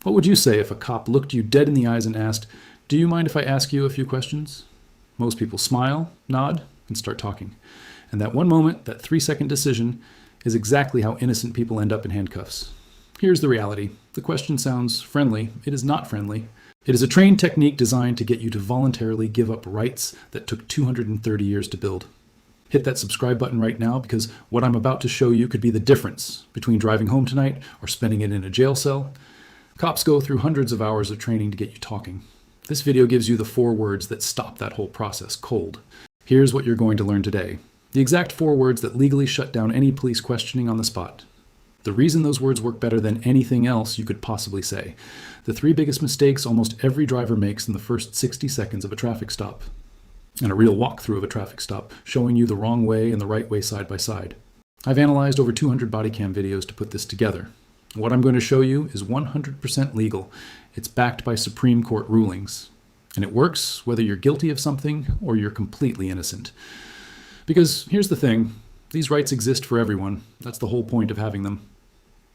What would you say if a cop looked you dead in the eyes and asked, "Do you mind if I ask you a few questions?" Most people smile, nod, and start talking. And that one moment, that 3-second decision, is exactly how innocent people end up in handcuffs. Here's the reality. The question sounds friendly. It is not friendly. It is a trained technique designed to get you to voluntarily give up rights that took 230 years to build. Hit that subscribe button right now, because what I'm about to show you could be the difference between driving home tonight or spending it in a jail cell. Cops go through hundreds of hours of training to get you talking. This video gives you the 4 words that stop that whole process cold. Here's what you're going to learn today. The exact 4 words that legally shut down any police questioning on the spot. The reason those words work better than anything else you could possibly say. The 3 biggest mistakes almost every driver makes in the first 60 seconds of a traffic stop. And a real walkthrough of a traffic stop, showing you the wrong way and the right way side by side. I've analyzed over 200 body cam videos to put this together. What I'm going to show you is 100% legal. It's backed by Supreme Court rulings. And it works whether you're guilty of something or you're completely innocent. Because here's the thing, these rights exist for everyone. That's the whole point of having them.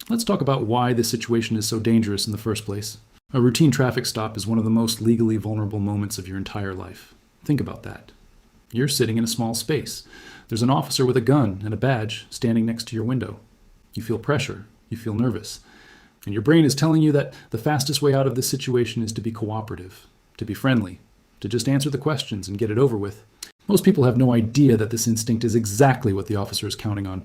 Let's talk about why this situation is so dangerous in the first place. A routine traffic stop is one of the most legally vulnerable moments of your entire life. Think about that. You're sitting in a small space. There's an officer with a gun and a badge standing next to your window. You feel pressure. You feel nervous. And your brain is telling you that the fastest way out of this situation is to be cooperative, to be friendly, to just answer the questions and get it over with. Most people have no idea that this instinct is exactly what the officer is counting on.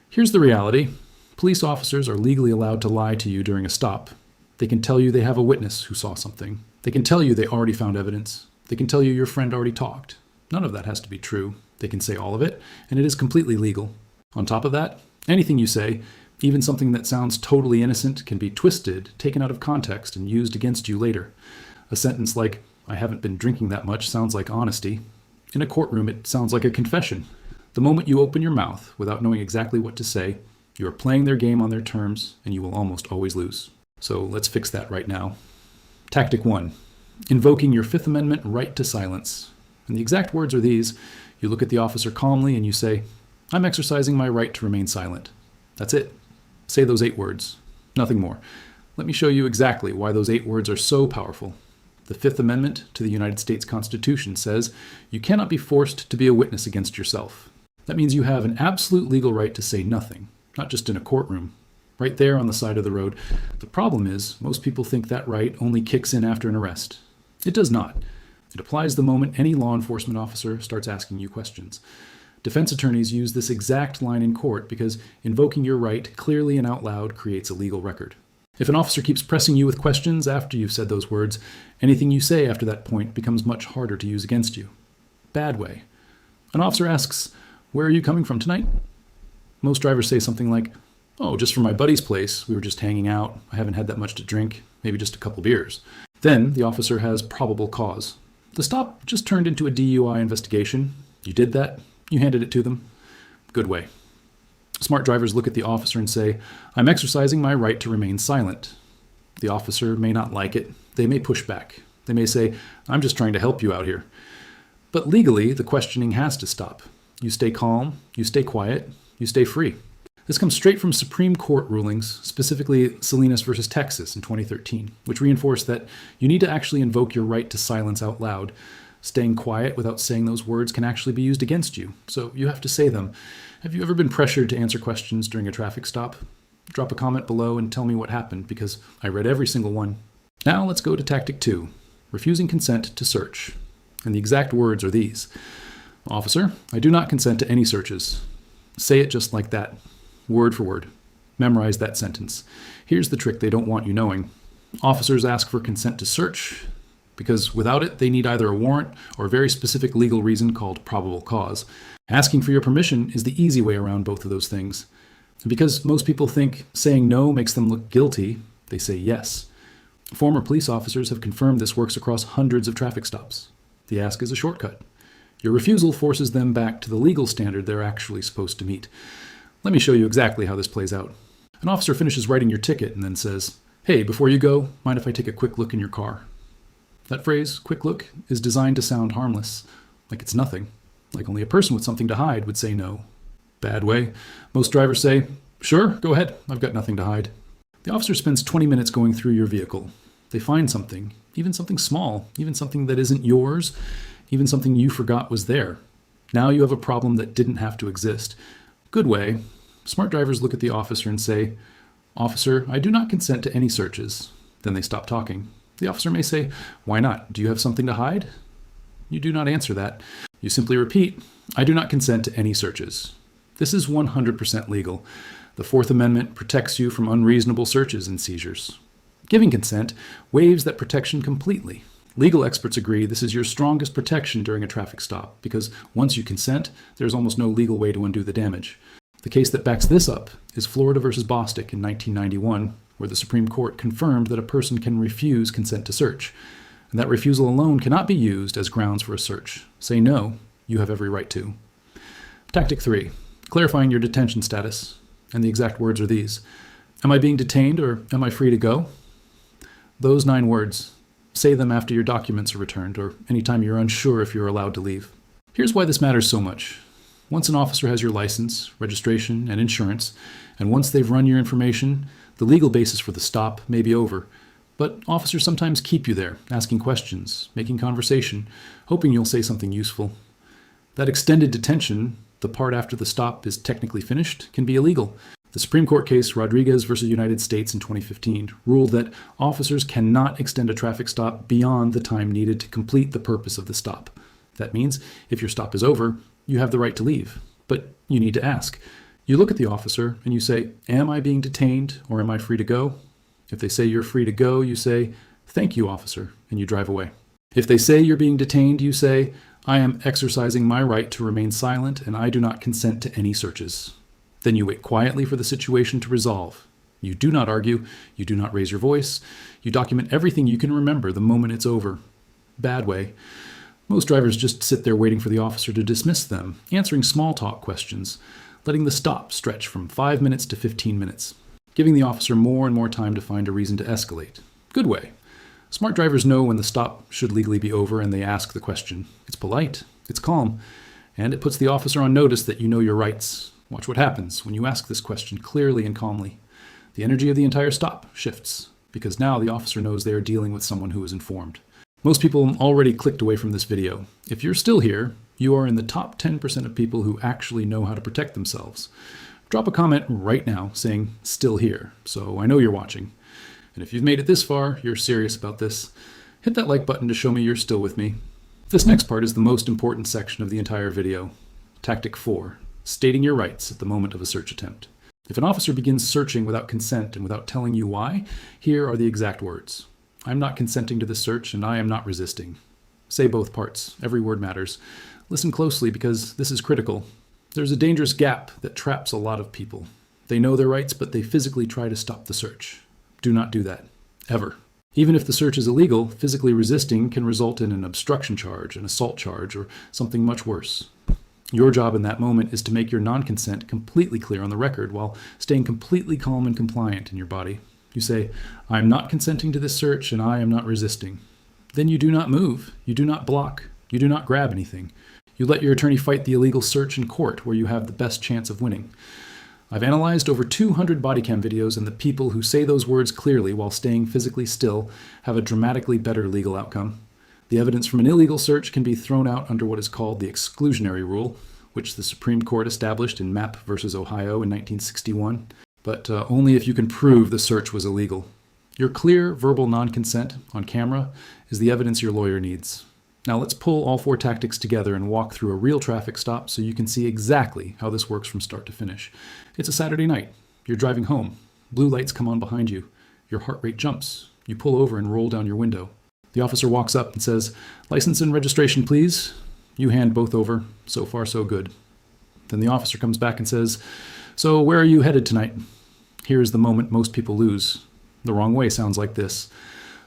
Here's the reality. Police officers are legally allowed to lie to you during a stop. They can tell you they have a witness who saw something. They can tell you they already found evidence. They can tell you your friend already talked. None of that has to be true. They can say all of it, and it is completely legal. On top of that, anything you say, even something that sounds totally innocent, can be twisted, taken out of context, and used against you later. A sentence like, "I haven't been drinking that much," sounds like honesty. In a courtroom, it sounds like a confession. The moment you open your mouth without knowing exactly what to say, you are playing their game on their terms, and you will almost always lose. So let's fix that right now. Tactic 1. Invoking your Fifth Amendment right to silence. And the exact words are these. You look at the officer calmly and you say, "I'm exercising my right to remain silent." That's it. Say those 8 words. Nothing more. Let me show you exactly why those 8 words are so powerful. The Fifth Amendment to the United States Constitution says you cannot be forced to be a witness against yourself. That means you have an absolute legal right to say nothing, not just in a courtroom, right there on the side of the road. The problem is, most people think that right only kicks in after an arrest. It does not. It applies the moment any law enforcement officer starts asking you questions. Defense attorneys use this exact line in court because invoking your right clearly and out loud creates a legal record. If an officer keeps pressing you with questions after you've said those words, anything you say after that point becomes much harder to use against you. Bad way. An officer asks, "Where are you coming from tonight?" Most drivers say something like, "Oh, just from my buddy's place. We were just hanging out. I haven't had that much to drink. Maybe just a couple beers." Then the officer has probable cause. The stop just turned into a DUI investigation. You did that. You handed it to them. Good way. Smart drivers look at the officer and say, "I'm exercising my right to remain silent." The officer may not like it. They may push back. They may say, "I'm just trying to help you out here." But legally, the questioning has to stop. You stay calm, you stay quiet, you stay free. This comes straight from Supreme Court rulings, specifically Salinas versus Texas in 2013, which reinforced that you need to actually invoke your right to silence out loud. Staying quiet without saying those words can actually be used against you, so you have to say them. Have you ever been pressured to answer questions during a traffic stop? Drop a comment below and tell me what happened, because I read every single one. Now let's go to tactic 2, refusing consent to search. And the exact words are these. "Officer, I do not consent to any searches." Say it just like that, word for word. Memorize that sentence. Here's the trick they don't want you knowing. Officers ask for consent to search because without it, they need either a warrant or a very specific legal reason called probable cause. Asking for your permission is the easy way around both of those things. And because most people think saying no makes them look guilty, they say yes. Former police officers have confirmed this works across hundreds of traffic stops. The ask is a shortcut. Your refusal forces them back to the legal standard they're actually supposed to meet. Let me show you exactly how this plays out. An officer finishes writing your ticket and then says, "Hey, before you go, mind if I take a quick look in your car?" That phrase, "quick look," is designed to sound harmless, like it's nothing, like only a person with something to hide would say no. Bad way. Most drivers say, "Sure, go ahead, I've got nothing to hide." The officer spends 20 minutes going through your vehicle. They find something, even something small, even something that isn't yours, even something you forgot was there. Now you have a problem that didn't have to exist. Good way. Smart drivers look at the officer and say, "Officer, I do not consent to any searches." Then they stop talking. The officer may say, "Why not? Do you have something to hide?" You do not answer that. You simply repeat, "I do not consent to any searches." This is 100% legal. The Fourth Amendment protects you from unreasonable searches and seizures. Giving consent waives that protection completely. Legal experts agree this is your strongest protection during a traffic stop, because once you consent, there's almost no legal way to undo the damage. The case that backs this up is Florida versus Bostick in 1991, where the Supreme Court confirmed that a person can refuse consent to search, and that refusal alone cannot be used as grounds for a search. Say no, you have every right to. Tactic 3, clarifying your detention status. And the exact words are these: "Am I being detained or am I free to go?" Those 9 words. Say them after your documents are returned or anytime you're unsure if you're allowed to leave. Here's why this matters so much. Once an officer has your license, registration, and insurance, and once they've run your information, the legal basis for the stop may be over. But officers sometimes keep you there, asking questions, making conversation, hoping you'll say something useful. That extended detention, the part after the stop is technically finished, can be illegal. The Supreme Court case Rodriguez versus United States in 2015 ruled that officers cannot extend a traffic stop beyond the time needed to complete the purpose of the stop. That means if your stop is over, you have the right to leave, but you need to ask. You look at the officer and you say, "Am I being detained or am I free to go?" If they say you're free to go, you say, "Thank you, officer," and you drive away. If they say you're being detained, you say, "I am exercising my right to remain silent and I do not consent to any searches." Then you wait quietly for the situation to resolve. You do not argue, you do not raise your voice, you document everything you can remember the moment it's over. Bad way. Most drivers just sit there waiting for the officer to dismiss them, answering small talk questions, letting the stop stretch from 5 minutes to 15 minutes, giving the officer more and more time to find a reason to escalate. Good way. Smart drivers know when the stop should legally be over and they ask the question. It's polite, it's calm, and it puts the officer on notice that you know your rights. Watch what happens when you ask this question clearly and calmly. The energy of the entire stop shifts, because now the officer knows they are dealing with someone who is informed. Most people already clicked away from this video. If you're still here, you are in the top 10% of people who actually know how to protect themselves. Drop a comment right now saying "still here," so I know you're watching. And if you've made it this far, you're serious about this. Hit that like button to show me you're still with me. This next part is the most important section of the entire video. Tactic 4. Stating your rights at the moment of a search attempt. If an officer begins searching without consent and without telling you why, here are the exact words. "I'm not consenting to this search and I am not resisting." Say both parts. Every word matters. Listen closely because this is critical. There's a dangerous gap that traps a lot of people. They know their rights, but they physically try to stop the search. Do not do that. Ever. Even if the search is illegal, physically resisting can result in an obstruction charge, an assault charge, or something much worse. Your job in that moment is to make your non-consent completely clear on the record while staying completely calm and compliant in your body. You say, "I am not consenting to this search and I am not resisting." Then you do not move, you do not block, you do not grab anything. You let your attorney fight the illegal search in court where you have the best chance of winning. I've analyzed over 200 body cam videos, and the people who say those words clearly while staying physically still have a dramatically better legal outcome. The evidence from an illegal search can be thrown out under what is called the exclusionary rule, which the Supreme Court established in Mapp versus Ohio in 1961, but only if you can prove the search was illegal. Your clear verbal non-consent on camera is the evidence your lawyer needs. Now let's pull all 4 tactics together and walk through a real traffic stop so you can see exactly how this works from start to finish. It's a Saturday night. You're driving home. Blue lights come on behind you. Your heart rate jumps. You pull over and roll down your window. The officer walks up and says, "License and registration, please." You hand both over. So far, so good. Then the officer comes back and says, "So where are you headed tonight?" Here is the moment most people lose. The wrong way sounds like this.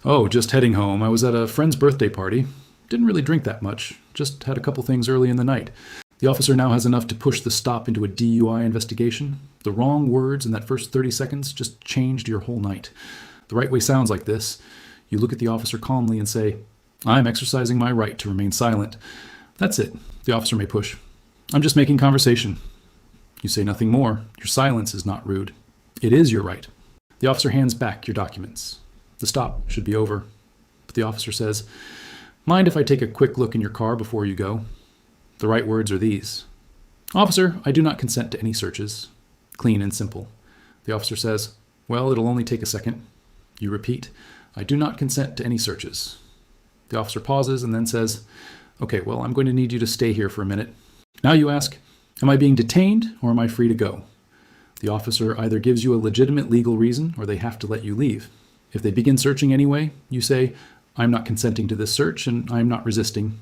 "Oh, just heading home. I was at a friend's birthday party. Didn't really drink that much. Just had a couple things early in the night." The officer now has enough to push the stop into a DUI investigation. The wrong words in that first 30 seconds just changed your whole night. The right way sounds like this. You look at the officer calmly and say, "I'm exercising my right to remain silent." That's it. The officer may push. "I'm just making conversation." You say nothing more. Your silence is not rude. It is your right. The officer hands back your documents. The stop should be over. But the officer says, "Mind if I take a quick look in your car before you go?" The right words are these: "Officer, I do not consent to any searches." Clean and simple. The officer says, "Well, it'll only take a second." You repeat, "I do not consent to any searches." The officer pauses and then says, "Okay, well, I'm going to need you to stay here for a minute." Now you ask, "Am I being detained or am I free to go?" The officer either gives you a legitimate legal reason or they have to let you leave. If they begin searching anyway, you say, "I'm not consenting to this search and I'm not resisting."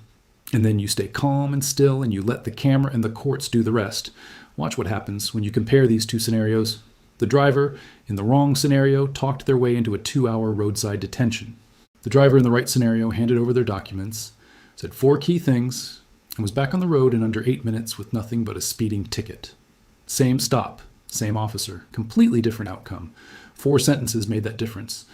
And then you stay calm and still and you let the camera and the courts do the rest. Watch what happens when you compare these two scenarios. The driver, in the wrong scenario, talked their way into a 2-hour roadside detention. The driver in the right scenario handed over their documents, said 4 key things, and was back on the road in under 8 minutes with nothing but a speeding ticket. Same stop, same officer, completely different outcome. 4 sentences made that difference.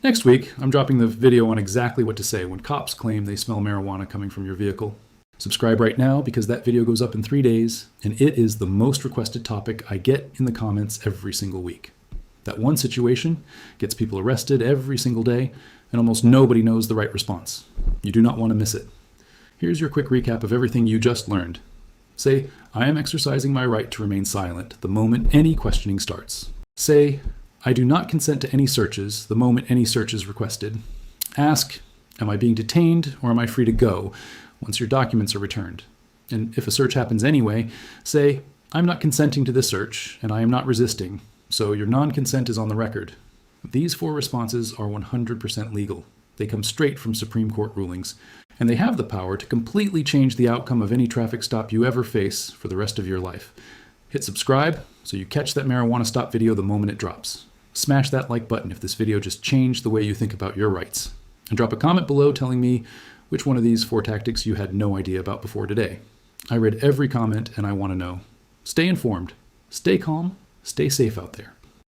Next week, I'm dropping the video on exactly what to say when cops claim they smell marijuana coming from your vehicle. Subscribe right now because that video goes up in 3 days, and it is the most requested topic I get in the comments every single week. That one situation gets people arrested every single day, and almost nobody knows the right response. You do not want to miss it. Here's your quick recap of everything you just learned. Say, "I am exercising my right to remain silent the moment any questioning starts." Say, "I do not consent to any searches the moment any search is requested." Ask, "Am I being detained or am I free to go?" once your documents are returned. And if a search happens anyway, say, "I'm not consenting to this search and I am not resisting, so your non-consent is on the record." These 4 responses are 100% legal. They come straight from Supreme Court rulings, and they have the power to completely change the outcome of any traffic stop you ever face for the rest of your life. Hit subscribe so you catch that marijuana stop video the moment it drops. Smash that like button if this video just changed the way you think about your rights. And drop a comment below telling me which one of these 4 tactics you had no idea about before today. I read every comment and I want to know. Stay informed, stay calm, stay safe out there.